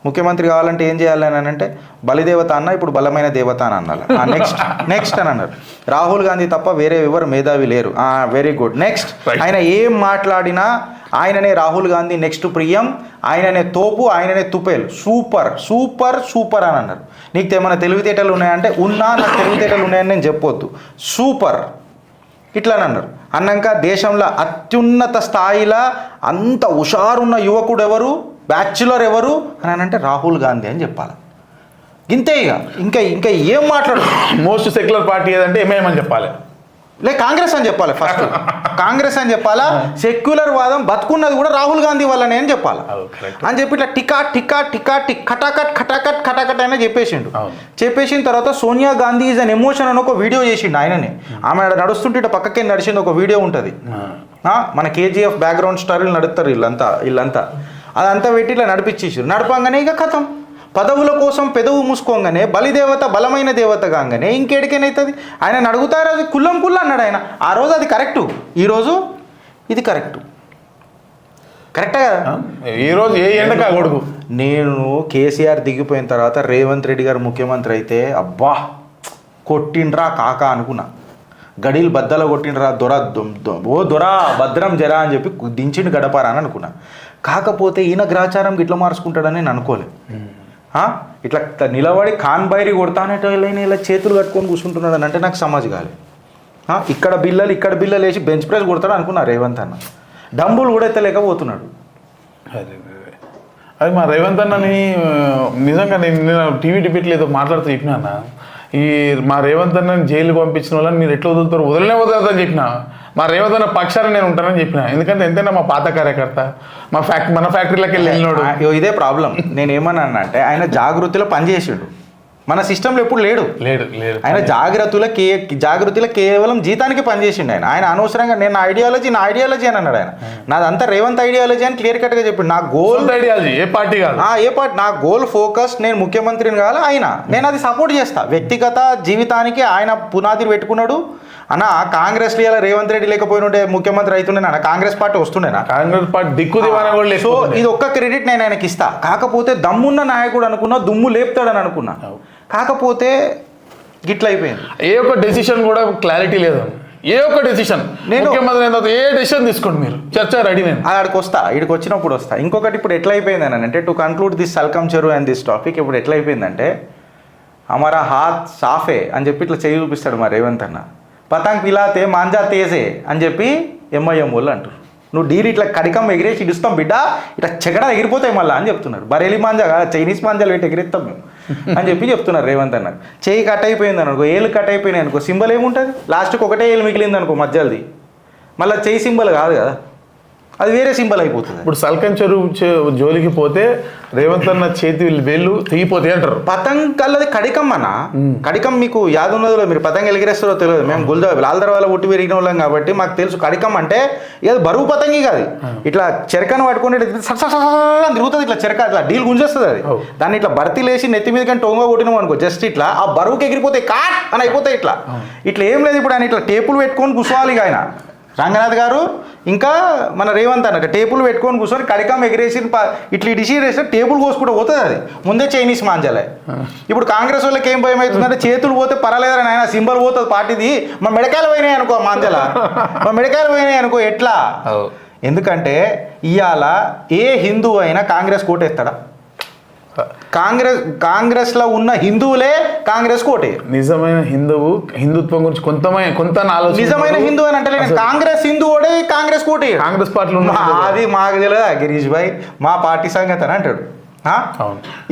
ముఖ్యమంత్రి కావాలంటే ఏం చేయాలి అని అంటే, బలిదేవత అన్న ఇప్పుడు బలమైన దేవత అని అన్నారు. నెక్స్ట్ అని అన్నారు. రాహుల్ గాంధీ తప్ప వేరే ఎవరు మేధావి లేరు. Very good. నెక్స్ట్, ఆయన ఏం మాట్లాడినా ఆయననే రాహుల్ గాంధీ నెక్స్ట్ ప్రియం, ఆయననే తోపు, ఆయననే తుపేలు, సూపర్ సూపర్ సూపర్ అని అన్నారు. నీకు ఏమైనా తెలివితేటలు ఉన్నాయంటే, నాకు తెలివితేటలు ఉన్నాయని నేను చెప్పొద్దు, సూపర్ ఇట్లా అని అన్నారు. అన్నాక దేశంలో అత్యున్నత స్థాయిలో అంత హుషారున్న యువకుడు ఎవరు, బ్యాచులర్ ఎవరు అని అంటే రాహుల్ గాంధీ అని చెప్పాలి. ఇంతే ఇక ఇంకా ఇంకా ఏం మాట్లాడు. మోస్ట్ సెక్యులర్ పార్టీ ఏదంటే ఎంఐఎం అని చెప్పాలి, కాంగ్రెస్ అని చెప్పాలి. ఫస్ట్ కాంగ్రెస్ అని చెప్పాలా. సెక్యులర్ వాదం బతుకున్నది కూడా రాహుల్ గాంధీ వల్లనే అని చెప్పాలా అని చెప్పి ఇట్లా టికా టికా టికా టిక్ ఖటాకట్ ఖటాకట్ ఖటాకట్ అయినా చెప్పేసిండు. చెప్పేసిన తర్వాత Sonia Gandhi is an emotion అని ఒక వీడియో చేసిండు ఆయననే. ఆమె నడుస్తుంటే ఇట్లా పక్కకే నడిచింది ఒక వీడియో ఉంటుంది. మన కేజీఎఫ్ బ్యాక్గ్రౌండ్ స్టార్లు నడుస్తారు వీళ్ళంతా అదంతా పెట్టి ఇట్లా నడిపించేసారు. నడపంగానే ఇక కథం. పదవుల కోసం పెదవు మూసుకోగానే బలిదేవత బలమైన దేవత కాగానే ఇంకేడికేనవుతుంది. ఆయన అడుగుతారు అది కుల్లం కుల్ల అన్నాడు ఆయన. ఆ రోజు అది కరెక్టు, ఈరోజు ఇది కరెక్టు. కరెక్టా కదా? ఈరోజు ఏ ఎండకా కొడుకు. నేను కేసీఆర్ దిగిపోయిన తర్వాత రేవంత్ రెడ్డి గారు ముఖ్యమంత్రి అయితే అబ్బా కొట్టిండ్రా కాకా అనుకున్నా. గడీలు బద్దలు కొట్టిండ్రా దొరా భద్రం జరా అని చెప్పి దించిండు గడపారా అని అనుకున్నా. కాకపోతే ఈయన గ్రాచారం ఇట్లా మార్చుకుంటాడని నేను అనుకోలే. ఇట్లా నిలబడి ఖాన్ బైరి కొడతానేటో ఇలా చేతులు కట్టుకొని కూర్చుంటున్నాడు అని అంటే నాకు సమాజ్ కాలే. ఇక్కడ బిల్లలు వేసి బెంచ్ ప్రెస్ కొడతాడు అనుకున్నా రేవంత్ అన్న. డంబులు కూడా ఎత్తలేకపోతున్నాడు. అది మా రేవంత్ అన్నని నిజంగా నేను టీవీ డిబేట్లు ఏదో మాట్లాడుతూ చెప్పినా అన్న, ఈ మా రేవంత్ అన్నని జైలు పంపించిన వాళ్ళని మీరు ఎట్లా వదులుతారు, వదలదని చెప్పిన. మా రేవంత్ అన్న పక్షాన నేను ఉంటానని చెప్పిన. ఎందుకంటే ఎంతైనా మా పాత కార్యకర్త, మన ఫ్యాక్టరీలోకి వెళ్ళినాడు. ఇదే ప్రాబ్లం. నేను ఏమన్నా అంటే ఆయన జాగృతిలో పనిచేసిండు, మన సిస్టంలో ఎప్పుడు లేడు. ఆయన జాగృతిలో కేవలం జీతానికి పనిచేసిండు. ఆయన అనవసరంగా నేను నా ఐడియాలజీ అని అన్నాడు. ఆయన నాదంతా రేవంత్ ఐడియాలజీ అని క్లియర్ కట్గా చెప్పిండు. నా గోల్ ఐడియాలజీ ఏ పార్టీ కాదు, నా గోల్ ఫోకస్ నేను ముఖ్యమంత్రిని కావాలి ఆయన, నేను అది సపోర్ట్ చేస్తా. వ్యక్తిగత జీవితానికి ఆయన పునాది పెట్టుకున్నాడు. అన్న కాంగ్రెస్ రేవంత్ రెడ్డి లేకపోయినట్టే ముఖ్యమంత్రి అవుతుండే, కాంగ్రెస్ పార్టీ వస్తుండేనా? కాంగ్రెస్ పార్టీ దిక్కు దివానా. సో ఇది ఒక్క క్రెడిట్ నేను ఆయనకి ఇస్తా. కాకపోతే దమ్మున్న నాయకుడు అనుకున్నా, దుమ్ము లేపుతాడని అనుకున్నా. కాకపోతే గిట్ల అయిపోయింది. ఏ ఒక్క డెసిషన్ కూడా క్లారిటీ లేదు. ఏ ఒక్క డెసిషన్ నేను ముఖ్యమంత్రి ఏ డెసిషన్ తీసుకోండి మీరు, చర్చ రెడీ. నేను ఆడికి వస్తా, ఇక్కడికి వచ్చినప్పుడు వస్తా. ఇంకొకటి ఇప్పుడు ఎట్లా అయిపోయింది అని అంటే, టు కన్క్లూడ్ దిస్ సల్కమ్ చెరువు అండ్ దిస్ టాపిక్, ఇప్పుడు ఎట్లా అయిపోయిందంటే హమారా హాత్ సాఫే అని చెప్పి ఇట్లా చేయి చూపిస్తాడు మా రేవంత్ అన్న. పతంగ్ పిలాతే మాంజా తేజే అని చెప్పి ఎంఐఎం వాళ్ళు అంటారు. నువ్వు డీల్ ఇట్లా కడికం ఎగిరేసి ఇడుస్తాం బిడ్డ, ఇట్లా చెగడ ఎగిరిపోతాయి మళ్ళీ అని చెప్తున్నారు. బరేలి మాంజా చైనీస్ మాంజాలు పెట్టి ఎగిరిస్తాం మేము అని చెప్పి చెప్తున్నారు రేవంత్ అన్న. చేయి కట్ అయిపోయింది అనుకో, ఏళ్ళు కట్ అయిపోయినాయి అనుకో, సింబల్ ఏముంటుంది? లాస్ట్కి ఒకటే ఏళ్ళు మిగిలింది అనుకో మధ్యది, మళ్ళీ చేయి సింబల్ కాదు కదా, అది వేరే సింబల్ అయిపోతుంది. ఇప్పుడు సల్కం చెరువు జోలికి పోతే రేవంత్ అన్న చేతి వేళ్ళు తెగిపోతాయి అంటారు. పతంగ్ కల్లది కడికం అన్న. కడికం మీకు యాద ఉన్నదో, మీరు పతంగ్ ఎలిగిరేస్తారో తెలియదు. మేము లాల్ దర్వాల ఉట్టి పెరిగిన వాళ్ళం కాబట్టి మాకు తెలుసు. కడికం అంటే ఇది బరువు పతంగి కాదు. ఇట్లా చెరకను పట్టుకుని తిరుగుతుంది, ఇట్లా చెరక ఇట్లా డీల్ గుంజేస్తుంది. అది దాన్ని ఇట్లా భర్తీ లేసి నెత్తి మీద కానీ టోంగా కొట్టినాం అనుకో, జస్ట్ ఇట్లా ఆ బరువుకి ఎగిరిపోతాయి, కాట్ అని అయిపోతాయి. ఇట్లా ఏం లేదు. ఇప్పుడు ఆయన ఇట్లా టేపులు పెట్టుకొని కూర్చోవాలి. ఆయన రంగనాథ్ గారు ఇంకా మన రేవంత్ అన్న టేపులు పెట్టుకొని కూర్చొని కడికం ఎగిరేసి ఇట్లా ఇడిసిరేస్తే టేపుల్ కోసుకుంటూ పోతుంది. అది ముందే చైనీస్ మాంజాలే. ఇప్పుడు కాంగ్రెస్ వాళ్ళకి ఏం భయం అవుతుందంటే, చేతులు పోతే పర్వాలేదని ఆయన సింబల్ పోతుంది పార్టీది, మా మెడకాయలు పోయినాయి అనుకో మాంజాల, మా మెడకాయలు పోయినాయి అనుకో ఎట్లా? ఎందుకంటే ఇవాళ ఏ హిందూ అయినా కాంగ్రెస్ కోటేస్తాడా? కాంగ్రెస్లో ఉన్న హిందువులే కాంగ్రెస్ కోటే. నిజమైన హిందువు హిందుత్వం గురించి కొంత ఆలోచన. నిజమైన హిందూ అని అంటే కాంగ్రెస్ హిందువుడే కాంగ్రెస్ కోటే. కాంగ్రెస్ పార్టీలో అది మాకు తెలియదా గిరీష్ భాయ్, మా పార్టీ సంగతి అని అంటాడు.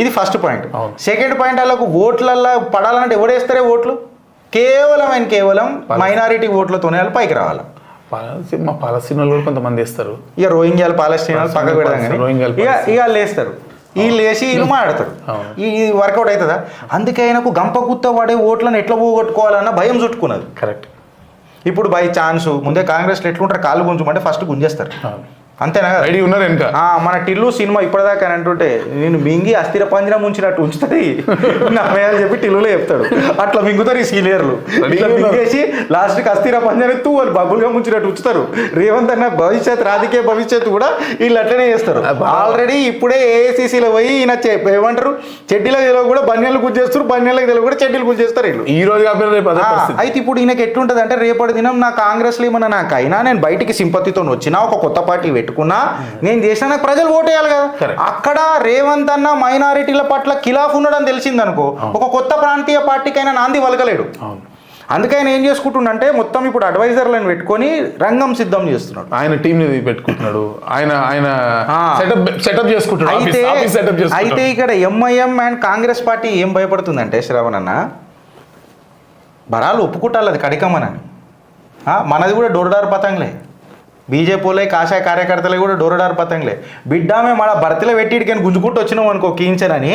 ఇది ఫస్ట్ పాయింట్. సెకండ్ పాయింట్, వాళ్ళకు ఓట్లల్లో పడాలంటే ఎవడేస్తారే ఓట్లు? కేవలం మైనారిటీ ఓట్లతోనే వాళ్ళు పైకి రావాలి. మా పాలస్తీనా కూడా కొంతమంది వేస్తారు. ఇక రోహింగ్యాలు పాలస్తీనాలు పక్కకు పెడదాం కానీ ఇక వాళ్ళు వేస్తారు. వీళ్ళు వేసి వీళ్ళు మాట్లాడతారు. ఈ వర్కౌట్ అవుతుందా? అందుకే ఆయనకు గంప గుత్త పడే ఓట్లను ఎట్లా పోగొట్టుకోవాలన్న భయం చుట్టుకున్నది. కరెక్ట్. ఇప్పుడు బై ఛాన్స్ ముందే కాంగ్రెస్లో ఎట్లుంటారు, కాళ్ళు గుంజుమంటే ఫస్ట్ గుంజేస్తారు. అంతేనా? రెడీ ఉన్నారు ఇంకా. మన టిల్లు సినిమా ఇప్పటిదాకా అంటుంటే నేను మింగి అస్థిర పంజరం ఉంచినట్టు ఉంచుతుంది నమ్మేయాలని చెప్పి టిల్లులో చెప్తాడు. అట్లా మింగుతారు ఈ సీనియర్లు. ఇట్లా మింగేసి లాస్ట్కి అస్థిర పంజరం ఎత్తు వాళ్ళు బబ్బులుగా ముంచినట్టు ఉంచుతారు. రేవంత్ అన్న రాజకీయ భవిష్యత్తు కూడా వీళ్ళు అట్లనే చేస్తారు. ఆల్రెడీ ఇప్పుడే ఏఐసీసీలో పోయి ఈయన ఏమంటారు చెడ్డీలకు కూడా బన్యాలు గుంజేస్తారు, బన్యాలకు కూడా చెడ్డీలు గుంజేస్తారు వీళ్ళు. ఈ రోజు అయితే ఇప్పుడు ఈయనకి ఎట్లుంటుంది అంటే, రేపటి దినం నా కాంగ్రెస్లో ఏమన్నా నాకైనా నేను బయటికి సింపతితో వచ్చినా ఒక కొత్త పార్టీ పెట్టుకున్నా నేను చేసిన నాకు ప్రజలు ఓటేయాలి కదా. అక్కడ రేవంత్ అన్న మైనారిటీల పట్ల ఖిలాఫ్ ఉండడం తెలిసిందనుకో, ఒక కొత్త ప్రాంతీయ పార్టీకైనా నాంది వలకలేడు. అందుకే ఆయన ఏం చేసుకుంటుండంటే మొత్తం ఇప్పుడు అడ్వైజర్లను పెట్టుకొని రంగం సిద్ధం చేస్తున్నాడు. ఆయన టీంని పెట్టుకుంటున్నాడు, ఆయన ఆయన సెటప్ చేసుకుంటున్నాడు. అయితే ఇక్కడ ఎంఐఎం అండ్ కాంగ్రెస్ పార్టీ ఏం భయపడుతుందంటే శ్రవణ్ అన్న, బరాలు ఒప్పుకుంటారు అది కడికమ్మనని. మనది కూడా డోరడార్ పతంగ్లే, బీజేపీలే కాషాయ కార్యకర్తలే కూడా డోరడార్ పతంగ్లే. బిడ్డామే మన భర్తీలో పెట్టిడికని గుంజుకుంటూ వచ్చినాం అనుకో కీయించనని,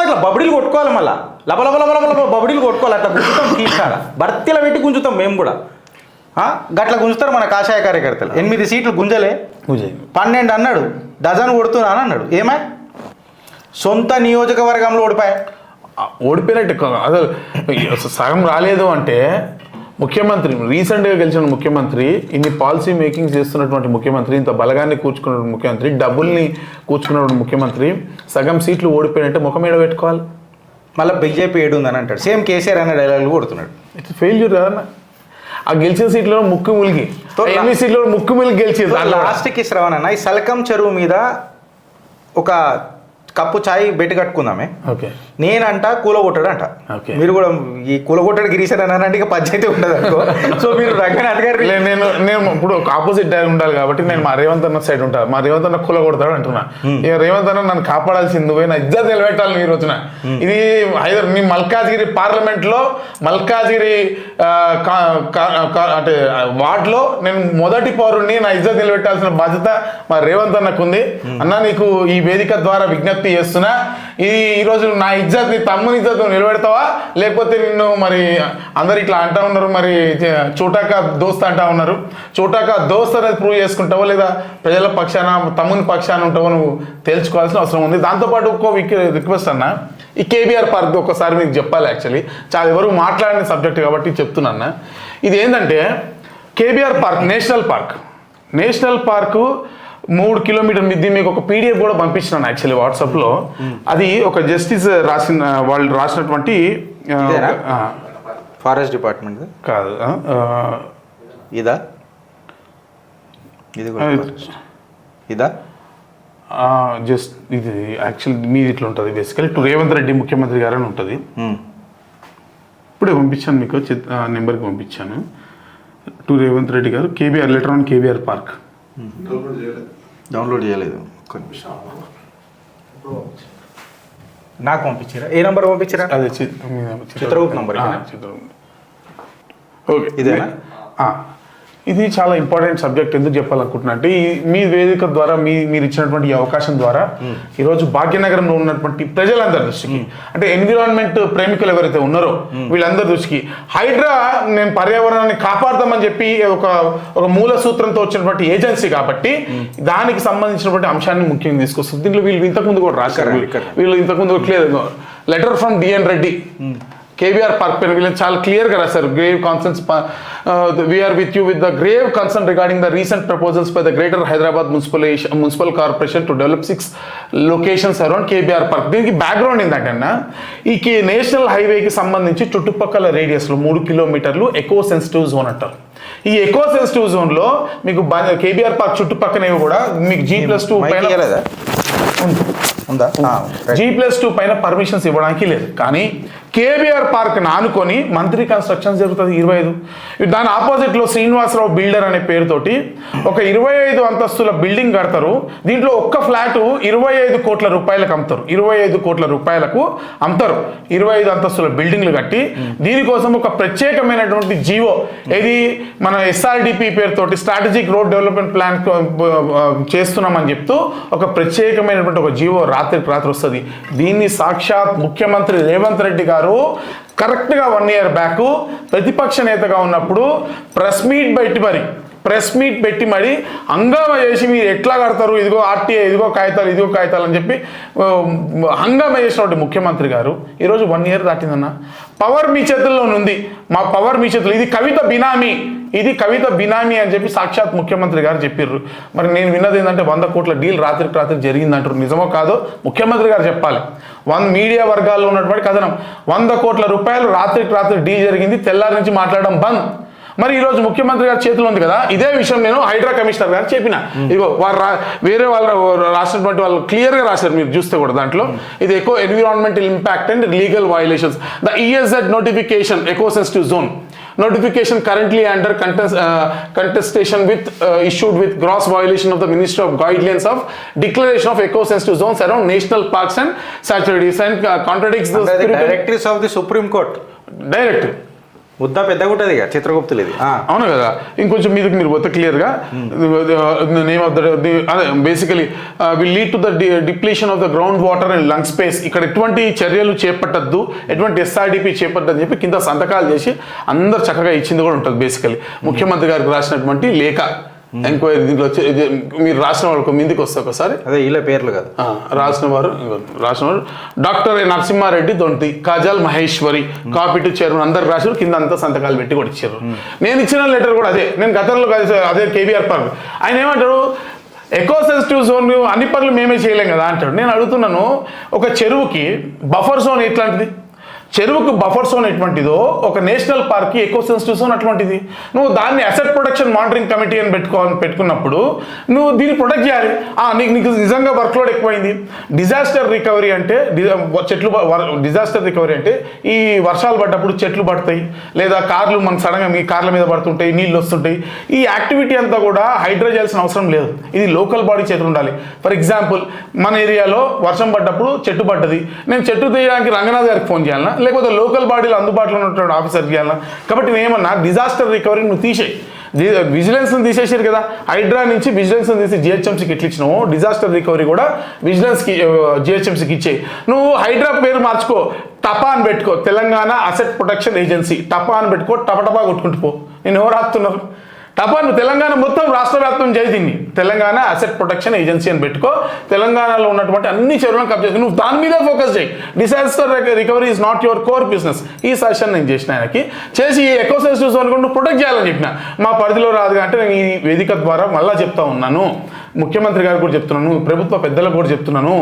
ఇట్లా బబడీలు కొట్టుకోవాలి, మళ్ళీ లబలబలబల బబడీలు కొట్టుకోవాలి, అట్లా గుంజుతాం కీయించాల, భర్తీలో పెట్టి గుంజుతాం మేము కూడా. గట్ల గుంజుతారు మన కాషాయ కార్యకర్తలు. 8 సీట్లు గుంజలే, 12 అన్నాడు, డజన్ కొడుతున్నా అని అన్నాడు. ఏమా సొంత నియోజకవర్గంలో ఓడిపోయినట్టు అసలు సగం రాలేదు అంటే ముఖ్యమంత్రి, రీసెంట్గా గెలిచిన ముఖ్యమంత్రి, ఇన్ని పాలసీ మేకింగ్ చేస్తున్నటువంటి ముఖ్యమంత్రి, ఇంత బలగాన్ని కూర్చుకున్న ముఖ్యమంత్రి, డబ్బుల్ని కూర్చుకున్న ముఖ్యమంత్రి సగం సీట్లు ఓడిపోయినట్టే ముఖం మీద పెట్టుకోవాలి. మళ్ళీ బీజేపీ ఏడుందని అంటాడు. సేమ్ కేసీఆర్ అనే డైలాగులు కొడుతున్నాడు. ఇట్స్ ఫెయిల్యూర్ కదన్నా. ఆ గెలిచిన సీట్లలో ముక్కు ములిగి 8 సీట్లలో ముక్కు ములిగి గెలిచింది. లాస్ట్కి శ్రవణ్ అన్న, ఈ సలకం చెరువు మీద ఒక కప్పు చాయ్ బెట్టి కట్టుకుందామే. ఓకే, నేనంట కూలగొట్టాడు అంట. మీరు కూడా ఈ కూలగొట్టాడు గిరీశన్ అన్నారంటే ఇక పంచాయతీ ఉండదు అనుకో. సో మీరు రంగనాథ్ గారు నేను ఇప్పుడు ఆపోజిట్ ఉండాలి కాబట్టి నేను మా రేవంత్ అన్న సైడ్ ఉంటాను. మా రేవంత్ అన్న కూలగొడతాడు అంటున్నా. ఇక రేవంత్ అన్న నన్ను కాపాడాల్సింది నువ్వే, నా ఇజ్జత్ నిలబెట్టాలి ఈ రోజున. ఇది మీ మల్కాజ్గిరి పార్లమెంట్ లో, మల్కాజ్గిరి అంటే వార్డులో నేను మొదటి పౌరుణ్ణి, నా ఇజ్జత్ నిలబెట్టాల్సిన బాధ్యత మా రేవంత్ అన్నకు ఉంది. అన్న నీకు ఈ వేదిక ద్వారా విజ్ఞప్తి చేస్తున్నా, ఈరోజు నా ఇజ్జత్, నీ తమ్ముని ఇజ్జత్ నిలబెడతావా, లేకపోతే నిన్ను మరి అందరు ఇట్లా అంటా ఉన్నారు, మరి చోటాకా దోస్త్ అంటా ఉన్నారు, చోటాకా దోస్త్ అనేది ప్రూవ్ చేసుకుంటావో లేదా ప్రజల పక్షాన తమ్ముని పక్షాన ఉంటావో నువ్వు తేల్చుకోవాల్సిన అవసరం ఉంది. దాంతోపాటు ఒక్కో రిక్వెస్ట్ అన్న, ఈ కేబీఆర్ పార్క్ ఒకసారి మీకు చెప్పాలి. యాక్చువల్లీ చాలా ఎవరు మాట్లాడిన సబ్జెక్ట్ కాబట్టి చెప్తున్నా. ఇది ఏంటంటే కేబీఆర్ పార్క్ నేషనల్ పార్కు 3 కిలోమీటర్లు. ఇది మీకు ఒక పీడిఎఫ్ కూడా పంపించినాను యాక్చువల్లీ వాట్సాప్లో. అది ఒక జస్టిస్ వాళ్ళు రాసినటువంటి ఫారెస్ట్ డిపార్ట్మెంట్ కాదు, ఇదా జస్ట్ ఇది యాక్చువల్లీ మీది ఇట్లా ఉంటుంది. బేసికలీ టు రేవంత్ రెడ్డి ముఖ్యమంత్రి గారు అని ఉంటుంది. ఇప్పుడే పంపించాను మీకు, నెంబర్కి పంపించాను. టు రేవంత్ రెడ్డి గారు, KBR letter on KBR park. Download చేయలేదు, నాకు పంపించారా? ఏ నంబర్ పంపించారా? అదే చిత్రగుప్త నంబర్. ఓకే, ఇదేనా? ఇది చాలా ఇంపార్టెంట్ సబ్జెక్ట్. ఎందుకు చెప్పాలనుకుంటున్నా అంటే మీ వేదిక ద్వారా మీరు ఇచ్చినటువంటి ఈ అవకాశం ద్వారా ఈరోజు భాగ్యనగరంలో ఉన్నటువంటి ప్రజలందరి దృష్టికి, అంటే ఎన్విరాన్మెంట్ ప్రేమికులు ఎవరైతే ఉన్నారో వీళ్ళందరి దృష్టికి, హైడ్రా నేను పర్యావరణాన్ని కాపాడతామని చెప్పి ఒక మూల సూత్రంతో వచ్చినటువంటి ఏజెన్సీ కాబట్టి దానికి సంబంధించినటువంటి అంశాన్ని ముఖ్యంగా తీసుకొస్తుంది. దీంట్లో వీళ్ళు ఇంతకుముందు కూడా రాశారు, వీళ్ళు ఇంతకుముందు లేదు letter from DN Reddy KBR park పైన వీళ్ళని చాలా క్లియర్గా రాశారు. Grave concerns, we are with you with the grave concern regarding the recent proposals by the Greater Hyderabad Municipal Corporation to develop 6 locations around KBR park. దీనికి బ్యాక్గ్రౌండ్ ఏంటంటే ఈ నేషనల్ హైవేకి సంబంధించి చుట్టుపక్కల రేడియస్లో 3 కిలోమీటర్లు ఎకో సెన్సిటివ్ జోన్ అంటారు. ఈ ఎకో సెన్సిటివ్ జోన్లో మీకు కేబీఆర్ పార్క్ చుట్టుపక్కనేవి కూడా మీకు G+2 పైన G+2 పైన పర్మిషన్స్ ఇవ్వడానికి లేదు. కానీ కేబీఆర్ పార్క్ ఆనుకొని మంత్రి కన్స్ట్రక్షన్ జరుగుతుంది 25. దాని ఆపోజిట్లో శ్రీనివాసరావు బిల్డర్ అనే పేరుతోటి ఒక 25 అంతస్తుల బిల్డింగ్ కడతారు. దీంట్లో ఒక్క ఫ్లాట్ 25 కోట్ల రూపాయలకు అమ్ముతారు. 25 కోట్ల రూపాయలకు అమ్ముతారు 25 అంతస్తుల బిల్డింగ్లు కట్టి. దీనికోసం ఒక ప్రత్యేకమైనటువంటి జీవో, ఇది మన SRDP పేరుతోటి స్ట్రాటజిక్ రోడ్ డెవలప్మెంట్ ప్లాన్ చేస్తున్నామని చెప్తూ ఒక ప్రత్యేకమైనటువంటి ఒక జీవో రాత్రికి రాత్రి వస్తుంది. దీన్ని సాక్షాత్ ముఖ్యమంత్రి రేవంత్ రెడ్డి గారు కరెక్ట్గా 1 ఇయర్ బ్యాక్ ప్రతిపక్ష నేతగా ఉన్నప్పుడు ప్రెస్ మీట్ పెట్టి మరి హంగామా చేసి మీరు ఎట్లా కడతారు, ఇదిగో RTA, ఇదిగో కాగితాలు అని చెప్పి హంగామా చేసినటువంటి ముఖ్యమంత్రి గారు ఈరోజు 1 ఇయర్ దాటిందన్న. పవర్ మీ చేతుల్లో ఉంది, మా పవర్ మీ చేతుల్లో, ఇది కవిత బినామీ అని చెప్పి సాక్షాత్ ముఖ్యమంత్రి గారు చెప్పారు. మరి నేను విన్నది ఏంటంటే 100 కోట్ల డీల్ రాత్రికి రాత్రి జరిగిందంటారు. నిజమో కాదో ముఖ్యమంత్రి గారు చెప్పాలి. మీడియా వర్గాల్లో ఉన్నటువంటి కథనం 100 కోట్ల రూపాయలు రాత్రికి రాత్రి డీల్ జరిగింది, తెల్లారి నుంచి మాట్లాడడం బంద్. మరి ఈ రోజు ముఖ్యమంత్రి గారి చేతిలో ఉంది కదా, ఇదే విషయం నేను హైడ్రా కమిషనర్ గారు చెప్పిన. ఇదిగో వారు వేరే వాళ్ళు రాసినటువంటి వాళ్ళు క్లియర్గా రాశారు, మీరు చూస్తే కూడా దాంట్లో ఇది eco environmental impact and legal violations. The ESZ notification eco sensitive zone notification currently under contestation with issued with gross violation of the Ministry of Guidelines of declaration of eco-sensitive zones around national parks and sanctuaries and contradicts the directories of the supreme court. Direct ముద్ద పెద్దగా ఉంటుంది ఇక చిత్రగుప్తులు ఇది. అవును కదా. ఇంకొంచెం మీదకి మీరు పోతే క్లియర్గా నేమ్ ఆఫ్ ద అదే basically will lead to the depletion of the ground water and lung space. ఇక్కడ ఎటువంటి చర్యలు చేపట్టద్దు, ఎటువంటి SRDP చేపట్టద్దు అని చెప్పి కింద సంతకాలు చేసి అందరు చక్కగా ఇచ్చింది కూడా ఉంటుంది. బేసికలీ ముఖ్యమంత్రి గారికి రాసినటువంటి లేఖ ఎంక్వైరీ దీంట్లో మీరు రాసిన వాళ్ళకు మీదికి వస్తే ఒకసారి అదే ఇలా పేర్లు కదా రాసినవారు doctor Narasimha Reddy Donthi, Kajal Maheshwari, copy to chairman అందరు రాశారు, కింద అంతా సంతకాలు పెట్టి కూడా ఇచ్చారు. నేను ఇచ్చిన లెటర్ కూడా అదే, నేను గతంలో అదే KBR పార్క్. ఆయన ఏమంటారు, ఎకో సెన్సిటివ్ జోన్ అన్ని పనులు మేమే చేయలేం కదా అంటాడు. నేను అడుగుతున్నాను, ఒక చెరువుకి బఫర్ జోన్ ఎట్లాంటిది? చెరువుకు బఫర్ జోన్ ఎటువంటిదో ఒక నేషనల్ పార్క్కి ఎకో సెన్సిటివ్ జోన్ అటువంటిది. నువ్వు దాన్ని అసెట్ ప్రొటెక్షన్ మానిటరింగ్ కమిటీ అని పెట్టుకున్నప్పుడు నువ్వు దీన్ని ప్రొటెక్ట్ చేయాలి. నీకు నిజంగా వర్క్లోడ్ ఎక్కువైంది. డిజాస్టర్ రికవరీ అంటే డిజాస్టర్ రికవరీ అంటే ఈ వర్షాలు పడ్డప్పుడు చెట్లు పడతాయి, లేదా కార్లు మన సడన్గా మీ కార్ల మీద పడుతుంటాయి, నీళ్ళు వస్తుంటాయి. ఈ యాక్టివిటీ అంతా కూడా హైడ్రా చేయాల్సిన అవసరం లేదు, ఇది లోకల్ బాడీ చేతులు ఉండాలి. ఫర్ ఎగ్జాంపుల్ మన ఏరియాలో వర్షం పడ్డప్పుడు చెట్టు పడ్డది, నేను చెట్టు తీయడానికి రంగనాథ్ గారికి ఫోన్ చేయాలన్నా, లేకపోతే లోకల్ బాడీలో అందుబాటులో ఉన్నటువంటి ఆఫీసర్కి చేయాలన్నా? కాబట్టి నేను ఏమన్నా డిజాస్టర్ రికవరీ నువ్వు తీసేయి. విజిలెన్స్ని తీసేసారు కదా, హైడ్రా నుంచి విజిలెన్స్ని తీసి GHMCకి ఎట్లా ఇచ్చినావు, డిజాస్టర్ రికవరీ కూడా విజిలెన్స్కి GHMCకి ఇచ్చేయి. నువ్వు హైడ్రా పేరు మార్చుకో, టపా అని పెట్టుకో, తెలంగాణ అసెట్ ప్రొటెక్షన్ ఏజెన్సీ, టపా అని పెట్టుకో, టపటపా కొట్టుకుంటూ పో. నేను ఎవరు రాస్తున్నారు? టపా నువ్వు తెలంగాణ మొత్తం రాష్ట్ర వ్యాప్తం చేయి దీన్ని, తెలంగాణ అసెట్ ప్రొటెక్షన్ ఏజెన్సీ అని పెట్టుకో. తెలంగాణలో ఉన్నటువంటి అన్ని చెరువులను కప్ చేసి నువ్వు దాని మీదే ఫోకస్ చేయి. Disaster recovery is not your core business. ఈ సజెషన్ నేను చేసిన ఆయనకి చేసి ఈ ఎకో సెన్సిటివ్ జోన్ కూడా నువ్వు ప్రొటెక్ట్ చేయాలని చెప్పిన. మా పరిధిలో రాదు అంటే నేను ఈ వేదిక ద్వారా మళ్ళీ చెప్తా ఉన్నాను, ముఖ్యమంత్రి గారికి కూడా చెప్తున్నాను, ప్రభుత్వ పెద్దలకు కూడా చెప్తున్నాను,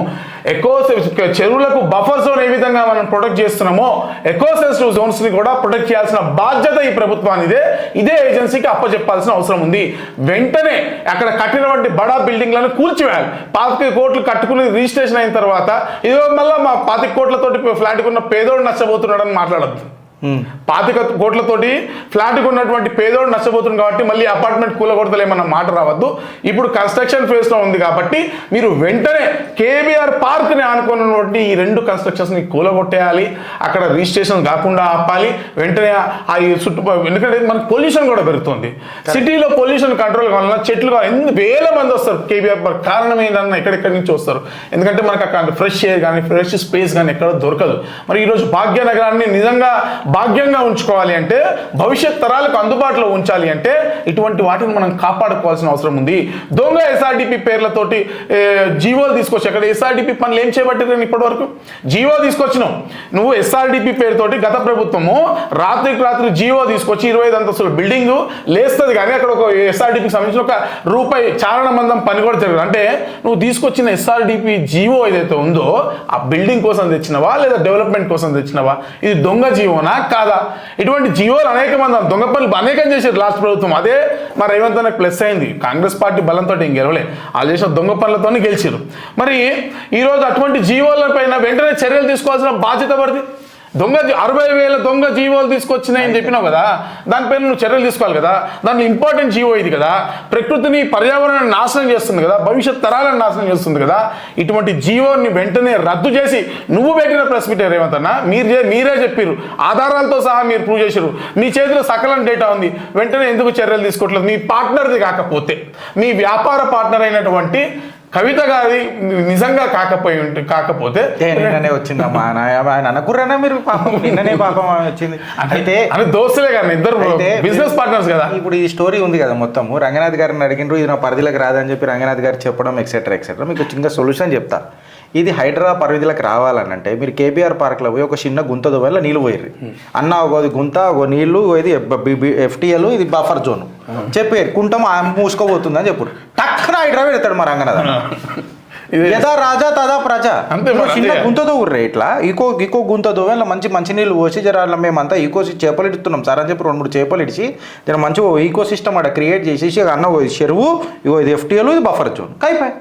చెరువులకు బఫర్ జోన్ ఏ విధంగా మనం ప్రొటెక్ట్ చేస్తున్నామో ఎకో సెన్సిటివ్ జోన్స్ని కూడా ప్రొటెక్ట్ చేయాల్సిన బాధ్యత ఈ ప్రభుత్వానిదే. ఇదే ఏజెన్సీకి అప్పచెప్పాల్సిన అవసరం ఉంది. వెంటనే అక్కడ కట్టినటువంటి బడా బిల్డింగ్లను కూల్చివేయాలి. 25 కోట్లు కట్టుకుని రిజిస్ట్రేషన్ అయిన తర్వాత ఇదో మళ్ళీ మా 25 కోట్లతోటి ఫ్లాట్ కొన్న పేదోడు నష్టపోతున్నాడని మాట్లాడద్దు. 25 కోట్లతోటి ఫ్లాట్ కొన్నటువంటి పేదోడు నష్టపోతుంది కాబట్టి మళ్ళీ అపార్ట్మెంట్ కూలగొడతలేమన్న మాట రావద్దు. ఇప్పుడు కన్స్ట్రక్షన్ ఫేజ్లో ఉంది కాబట్టి మీరు వెంటనే KBR పార్క్ని ఆనుకున్నటువంటి ఈ 2 కన్స్ట్రక్షన్స్ని కూలగొట్టేయాలి. అక్కడ రిజిస్ట్రేషన్ కాకుండా ఆపాలి వెంటనే. ఆ చుట్టుపక్కల ఎందుకంటే మనకు పొల్యూషన్ కూడా పెరుగుతుంది. సిటీలో పొల్యూషన్ కంట్రోల్ కావాలన్నా చెట్లు కావాలి. వేల మంది వస్తారు KBR పార్క్. కారణం ఏంటన్నా ఎక్కడెక్కడి నుంచి వస్తారు? ఎందుకంటే మనకు అక్కడ ఫ్రెష్ ఎయిర్ కానీ ఫ్రెష్ స్పేస్ కానీ ఎక్కడ దొరకదు. మరి ఈరోజు భాగ్యనగరాన్ని నిజంగా భాగ్యంగా ఉంచుకోవాలి అంటే, భవిష్యత్ తరాలకు అందుబాటులో ఉంచాలి అంటే ఇటువంటి వాటిని మనం కాపాడుకోవాల్సిన అవసరం ఉంది. దొంగ SRDP పేర్లతోటి జీవోలు తీసుకొచ్చి అక్కడ SRDP పనులు ఏం చేపట్టారు? ఇప్పటి వరకు జీవో తీసుకొచ్చినావు నువ్వు. SRDP పేరుతోటి గత ప్రభుత్వము రాత్రికి రాత్రి జీవో తీసుకొచ్చి 25 అంతస్తుల బిల్డింగ్ లేస్తుంది, కానీ అక్కడ ఒక SRDPకి సంబంధించిన ఒక రూపాయి చారణ మందం పని కూడా జరగదు. అంటే నువ్వు తీసుకొచ్చిన SRDP జీవో ఏదైతే ఉందో ఆ బిల్డింగ్ కోసం తెచ్చినవా లేదా డెవలప్మెంట్ కోసం తెచ్చినవా? ఇది దొంగ జీవోనా కాదా? ఇటువంటి జీవోలు అనేక మంది దొంగ పనులు అనేకం చేశారు లాస్ట్ ప్రభుత్వం. అదే మరి రేవంత్ అన్నకు ప్లస్ అయింది. కాంగ్రెస్ పార్టీ బలంతో ఏం గెలవలే, వాళ్ళు చేసిన దొంగ పనులతోనే గెలిచారు. మరి ఈరోజు అటువంటి జీవోల పైన వెంటనే చర్యలు తీసుకోవాల్సిన బాధ్యత పడింది. 60,000 దొంగ జీవోలు తీసుకొచ్చినాయని చెప్పినావు కదా, దానిపైన నువ్వు చర్యలు తీసుకోవాలి కదా. దాంట్లో ఇంపార్టెంట్ జీవో ఇది కదా, ప్రకృతిని పర్యావరణాన్ని నాశనం చేస్తుంది కదా, భవిష్యత్ తరాలను నాశనం చేస్తుంది కదా. ఇటువంటి జీవోని వెంటనే రద్దు చేసి నువ్వు పెట్టిన ప్రెస్ మీట్ రేవంత్ అన్న మీరే చెప్పారు, ఆధారాలతో సహా మీరు ప్రూవ్ చేశారు, మీ చేతిలో సకలం డేటా ఉంది. వెంటనే ఎందుకు చర్యలు తీసుకోవట్లేదు? మీ పార్ట్నర్ది కాకపోతే, మీ వ్యాపార పార్ట్నర్ అయినటువంటి కవిత గారి నిజంగా కాకపోతే నిన్ననే వచ్చిందమ్మా ఆయన అనుకున్నారా మీరు? పాపం నిన్ననే పాపం వచ్చింది. అయితే దోస్తులే కదా, ఇద్దరు బిజినెస్ పార్ట్నర్స్ కదా. ఇప్పుడు ఈ స్టోరీ ఉంది కదా మొత్తము, రంగనాథ్ గారిని అడిగినారు, ఇది నా పరిధిలోకి రాదని చెప్పి రంగనాథ్ గారు చెప్పడం ఎక్సెట్రా ఎక్సెట్రా. మీకు చిన్న సొల్యూషన్ చెప్తా. ఇది హైడ్రా పరిధిలోకి రావాలనంటే మీరు KBR పార్క్లో పోయి ఒక చిన్న గుంత దువ్వెల నీళ్ళు పోయిర్రి అన్న, ఒక గుంత ఒక నీళ్లు, ఇది FTL, ఇది బఫర్ జోన్ చెప్పారు, కుంటం మూసుకోబోతుందని చెప్పారు. టక్కన హైడ్రా పెడతాడు మా రంగనాథ్. యథా రాజా తదా ప్రజ. అంతే మరి, చిన్న అంతే. గుంతతో ఊర్రే ఇట్లా ఈకో గుంతతో ఇలా మంచి నీళ్ళు పోసి జర మేమంతా చేపలు ఇడుతున్నాం సార్ అని చెప్పి 2-3 చేపలు ఇడిచి జర మంచి ఈకో సిస్టమ్ అక్కడ క్రియేట్ చేసేసి అన్న చెరువు ఇగో ఇది FTL ఇది బఫర్ జోన్ కైపోయి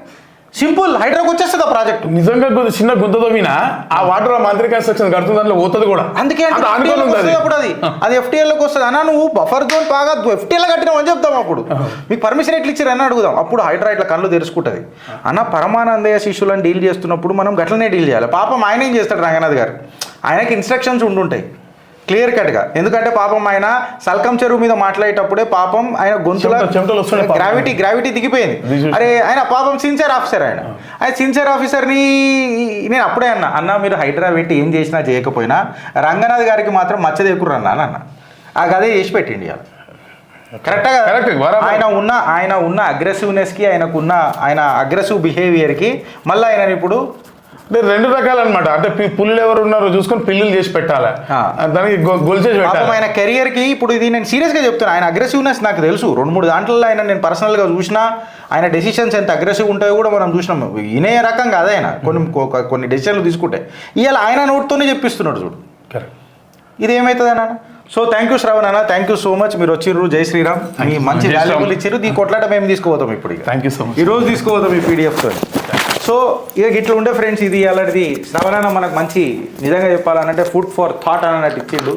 సింపుల్ హైడ్రాకి వచ్చేస్తుంది ఆ ప్రాజెక్ట్. నిజంగా చిన్న గుంతతో వినా ఆ వాటర్ మంత్రి కన్స్ట్రక్షన్ కడుతుంది దాంట్లో పోతుంది కూడా. అందుకే అంత ఆనుకొని ఉంటుంది. అప్పుడు అది FTLలోకి వస్తుంది అన్న నువ్వు బఫర్ జోన్ బాగా FTL కట్టినావు అని చెప్తాం. అప్పుడు మీకు పర్మిషన్ ఎట్లా ఇచ్చారు అని అడుగుదాం. అప్పుడు హైడ్రా ఇట్లా కళ్ళు తెరుచుకుంటుంది. అన్న పరమానందయ్య శిష్యులను డీల్ చేస్తున్నప్పుడు మనం గట్లనే డీల్ చేయాలి. పాపం ఆయన ఏం చేస్తాడు రంగనాథ్ గారు, ఆయనకి ఇన్స్ట్రక్షన్స్ ఉండుంటాయి క్లియర్ కట్గా. ఎందుకంటే పాపం ఆయన సల్కం చెరువు మీద మాట్లాడేటప్పుడే పాపం ఆయన గొంతులో గ్రావిటీ దిగిపోయింది. అరే ఆయన పాపం సిన్సియర్ ఆఫీసర్, ఆయన సిన్సియర్ ఆఫీసర్ని నేను అప్పుడే అన్న మీరు హైడ్రా పెట్టి ఏం చేసినా చేయకపోయినా రంగనాథ్ గారికి మాత్రం మచ్చదేకుర్రు అన్న ఆ గదే చేసి పెట్టిండి ఇవాళ. కరెక్ట్గా ఆయన ఉన్న అగ్రెసివ్నెస్కి ఆయన అగ్రెసివ్ బిహేవియర్కి మళ్ళీ ఆయన ఇప్పుడు అంటే 2 రకాలు అనమాట. అంటే పుల్లు ఎవరు ఉన్నారో చూసుకొని పిల్లులు చేసి పెట్టాలి, దానికి గొలిచేసి పెట్టాలి. ఆయన కెరియర్కి ఇప్పుడు ఇది నేను సీరియస్గా చెప్తాను. ఆయన అగ్రెసివ్నెస్ నాకు తెలుసు. 2-3 దాంట్లో ఆయన నేను పర్సనల్గా చూసినా ఆయన డెసిషన్స్ ఎంత అగ్రెసివ్ ఉంటాయో కూడా మనం చూసినాం. ఇనే రకం కాదు ఆయన కొన్ని డెసిషన్లు తీసుకుంటే ఇవాళ ఆయన నోటితోనే చెప్పిస్తున్నాడు చూడు. ఇది ఏమవుతుంది అన్న. సో థ్యాంక్ యూ శ్రవణ్ అన్న, థ్యాంక్ యూ సో మచ్. మీరు వచ్చిర్రు, జై శ్రీరామ్. మీ మంచి వాల్యుబుల్ ఇచ్చారు. ఈ కొట్లాట మేము తీసుకుపోతాం ఇప్పుడు. Thank you so much. ఈరోజు తీసుకోపోతాం ఈ PDFతో. సో ఇక ఇట్లా ఉండే ఫ్రెండ్స్, ఇది అలాంటిది శ్రవణ మనకు మంచి నిజంగా చెప్పాలనంటే ఫుడ్ ఫర్ థాట్ అన్నట్టు ఇచ్చిండు.